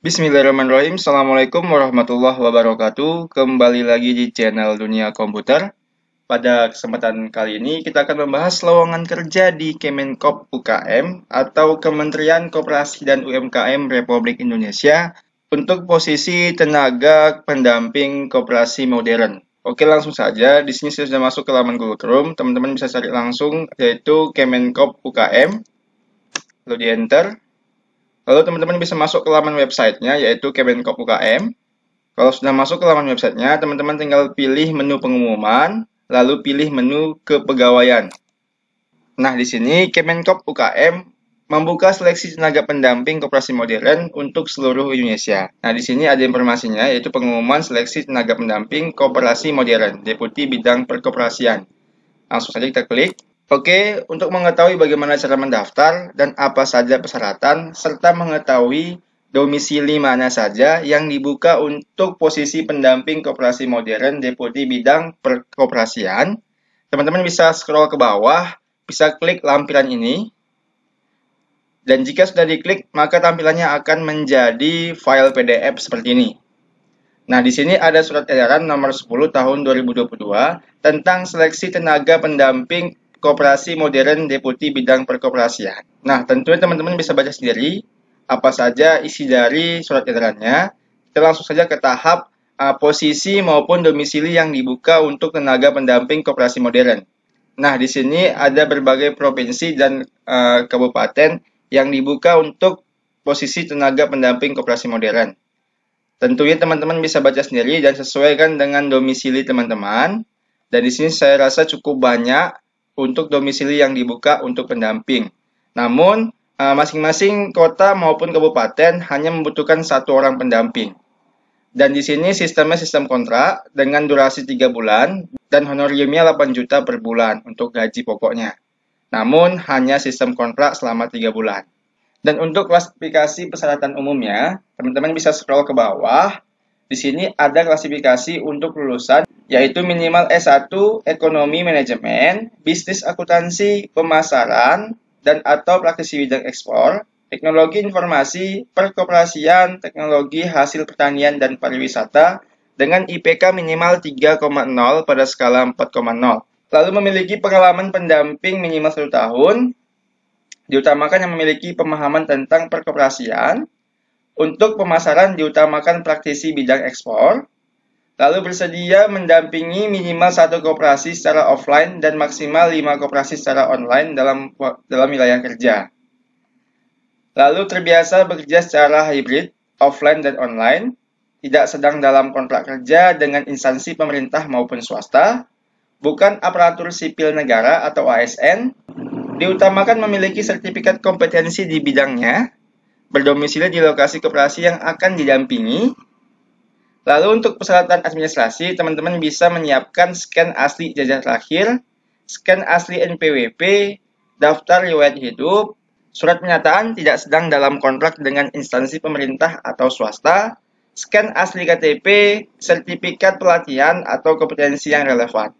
Bismillahirrahmanirrahim. Assalamualaikum warahmatullahi wabarakatuh. Kembali lagi di channel Dunia Komputer. Pada kesempatan kali ini kita akan membahas lowongan kerja di Kemenkop UKM atau Kementerian Koperasi dan UMKM Republik Indonesia untuk posisi tenaga pendamping koperasi modern. Oke, langsung saja. Di sini saya sudah masuk ke laman Google Chrome. Teman-teman bisa cari langsung yaitu Kemenkop UKM. Lalu di enter. Lalu teman-teman bisa masuk ke laman websitenya yaitu Kemenkop UKM. Kalau sudah masuk ke laman websitenya, teman-teman tinggal pilih menu pengumuman, lalu pilih menu kepegawaian. Nah, di sini Kemenkop UKM membuka seleksi tenaga pendamping koperasi modern untuk seluruh Indonesia. Nah, di sini ada informasinya yaitu pengumuman seleksi tenaga pendamping koperasi modern, Deputi Bidang Perkoperasian. Langsung saja kita klik. Oke, untuk mengetahui bagaimana cara mendaftar dan apa saja persyaratan, serta mengetahui domisili mana saja yang dibuka untuk posisi pendamping koperasi modern Deputi Bidang Perkoperasian, teman-teman bisa scroll ke bawah, bisa klik lampiran ini, dan jika sudah diklik, maka tampilannya akan menjadi file PDF seperti ini. Nah, di sini ada surat edaran nomor 10 tahun 2022 tentang seleksi tenaga pendamping koperasi modern Deputi Bidang Perkoperasian. Nah, tentunya teman-teman bisa baca sendiri apa saja isi dari surat edarannya. Kita langsung saja ke tahap posisi maupun domisili yang dibuka untuk tenaga pendamping koperasi modern. Nah, di sini ada berbagai provinsi dan kabupaten yang dibuka untuk posisi tenaga pendamping koperasi modern. Tentunya teman-teman bisa baca sendiri dan sesuaikan dengan domisili teman-teman. Dan di sini saya rasa cukup banyak untuk domisili yang dibuka untuk pendamping. Namun, masing-masing kota maupun kabupaten hanya membutuhkan satu orang pendamping. Dan di sini sistemnya sistem kontrak dengan durasi 3 bulan dan honoriumnya 8 juta per bulan untuk gaji pokoknya. Namun, hanya sistem kontrak selama 3 bulan. Dan untuk klasifikasi persyaratan umumnya, teman-teman bisa scroll ke bawah. Di sini ada klasifikasi untuk lulusan, yaitu minimal S1 Ekonomi Manajemen, Bisnis Akuntansi, Pemasaran, dan atau praktisi bidang ekspor, teknologi informasi, perkoperasian, teknologi hasil pertanian dan pariwisata, dengan IPK minimal 3,0 pada skala 4,0. Lalu memiliki pengalaman pendamping minimal 1 tahun, diutamakan yang memiliki pemahaman tentang perkoperasian. Untuk pemasaran diutamakan praktisi bidang ekspor. Lalu bersedia mendampingi minimal 1 koperasi secara offline dan maksimal 5 koperasi secara online dalam wilayah kerja. Lalu terbiasa bekerja secara hybrid, offline dan online, tidak sedang dalam kontrak kerja dengan instansi pemerintah maupun swasta, bukan aparatur sipil negara atau ASN, diutamakan memiliki sertifikat kompetensi di bidangnya, berdomisili di lokasi koperasi yang akan didampingi. Lalu untuk persyaratan administrasi, teman-teman bisa menyiapkan scan asli ijazah terakhir, scan asli NPWP, daftar riwayat hidup, surat pernyataan tidak sedang dalam kontrak dengan instansi pemerintah atau swasta, scan asli KTP, sertifikat pelatihan atau kompetensi yang relevan.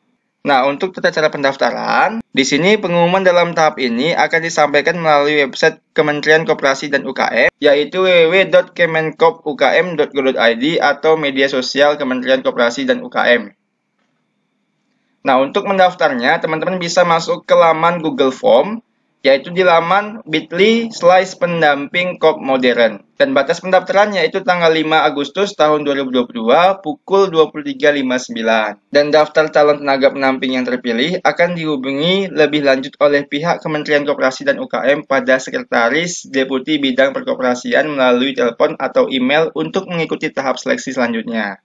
Nah, untuk tata cara pendaftaran, di sini pengumuman dalam tahap ini akan disampaikan melalui website Kementerian Koperasi dan UKM, yaitu www.kemenkopukm.go.id atau media sosial Kementerian Koperasi dan UKM. Nah, untuk mendaftarnya, teman-teman bisa masuk ke laman Google Form, yaitu di laman bit.ly/pendamping kop modern. Dan batas pendaftarannya itu tanggal 5 Agustus tahun 2022 pukul 23.59. Dan daftar calon tenaga pendamping yang terpilih akan dihubungi lebih lanjut oleh pihak Kementerian Koperasi dan UKM pada Sekretaris Deputi Bidang Perkoperasian melalui telepon atau email untuk mengikuti tahap seleksi selanjutnya.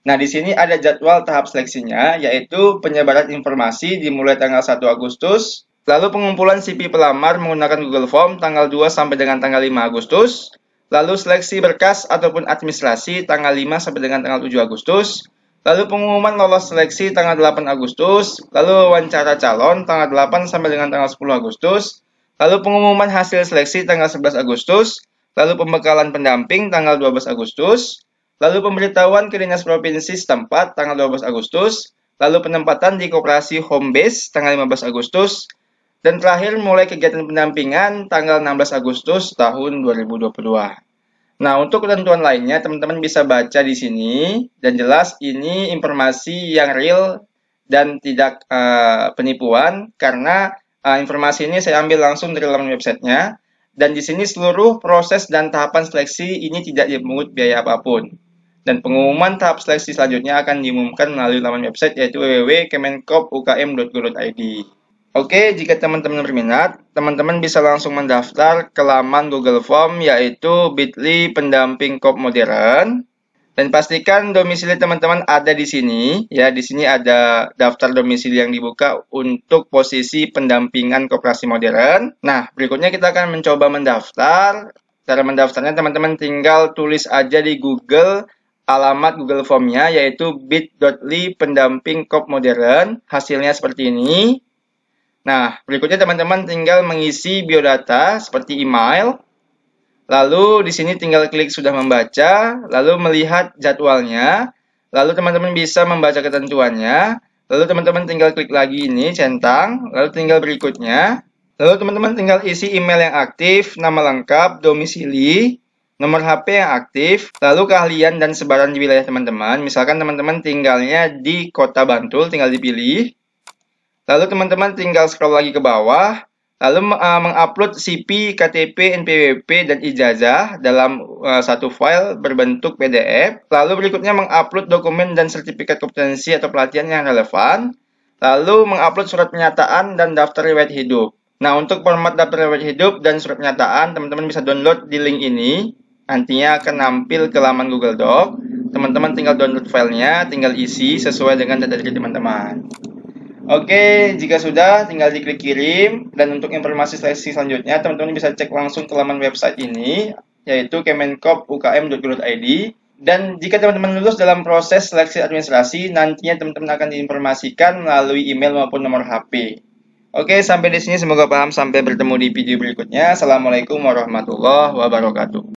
Nah, di sini ada jadwal tahap seleksinya, yaitu penyebaran informasi dimulai tanggal 1 Agustus, lalu pengumpulan CV pelamar menggunakan Google Form tanggal 2 sampai dengan tanggal 5 Agustus. Lalu seleksi berkas ataupun administrasi tanggal 5 sampai dengan tanggal 7 Agustus. Lalu pengumuman lolos seleksi tanggal 8 Agustus. Lalu wawancara calon tanggal 8 sampai dengan tanggal 10 Agustus. Lalu pengumuman hasil seleksi tanggal 11 Agustus. Lalu pembekalan pendamping tanggal 12 Agustus. Lalu pemberitahuan ke Dinas Provinsi setempat tanggal 12 Agustus. Lalu penempatan di koperasi home base tanggal 15 Agustus. Dan terakhir mulai kegiatan pendampingan tanggal 16 Agustus tahun 2022. Nah, untuk ketentuan lainnya, teman-teman bisa baca di sini, dan jelas ini informasi yang real dan tidak penipuan, karena informasi ini saya ambil langsung dari laman websitenya, dan di sini seluruh proses dan tahapan seleksi ini tidak dipungut biaya apapun. Dan pengumuman tahap seleksi selanjutnya akan diumumkan melalui laman website yaitu www.kemenkopukm.go.id. Oke, jika teman-teman berminat, teman-teman bisa langsung mendaftar ke laman Google Form yaitu bit.ly pendamping Kop Modern. Dan pastikan domisili teman-teman ada di sini. Ya, di sini ada daftar domisili yang dibuka untuk posisi pendampingan koperasi modern. Nah, berikutnya kita akan mencoba mendaftar. Cara mendaftarnya teman-teman tinggal tulis aja di Google alamat Google Form-nya yaitu bit.ly pendamping Kop Modern. Hasilnya seperti ini. Nah, berikutnya teman-teman tinggal mengisi biodata seperti email. Lalu di sini tinggal klik sudah membaca, lalu melihat jadwalnya. Lalu teman-teman bisa membaca ketentuannya. Lalu teman-teman tinggal klik lagi ini centang, lalu tinggal berikutnya. Lalu teman-teman tinggal isi email yang aktif, nama lengkap, domisili, nomor HP yang aktif, lalu keahlian dan sebaran di wilayah teman-teman. Misalkan teman-teman tinggalnya di Kota Bantul, tinggal dipilih. Lalu teman-teman tinggal scroll lagi ke bawah, lalu mengupload CV, KTP, NPWP, dan ijazah dalam satu file berbentuk PDF. Lalu berikutnya mengupload dokumen dan sertifikat kompetensi atau pelatihan yang relevan. Lalu mengupload surat pernyataan dan daftar riwayat hidup. Nah, untuk format daftar riwayat hidup dan surat pernyataan, teman-teman bisa download di link ini. Nantinya akan nampil ke laman Google Doc. Teman-teman tinggal download filenya, tinggal isi sesuai dengan data diri teman-teman. Oke, jika sudah tinggal diklik kirim, dan untuk informasi seleksi selanjutnya teman-teman bisa cek langsung ke laman website ini yaitu kemenkopukm.go.id. Dan jika teman-teman lulus dalam proses seleksi administrasi, nantinya teman-teman akan diinformasikan melalui email maupun nomor HP. Oke, sampai di sini semoga paham, sampai bertemu di video berikutnya. Assalamualaikum warahmatullahi wabarakatuh.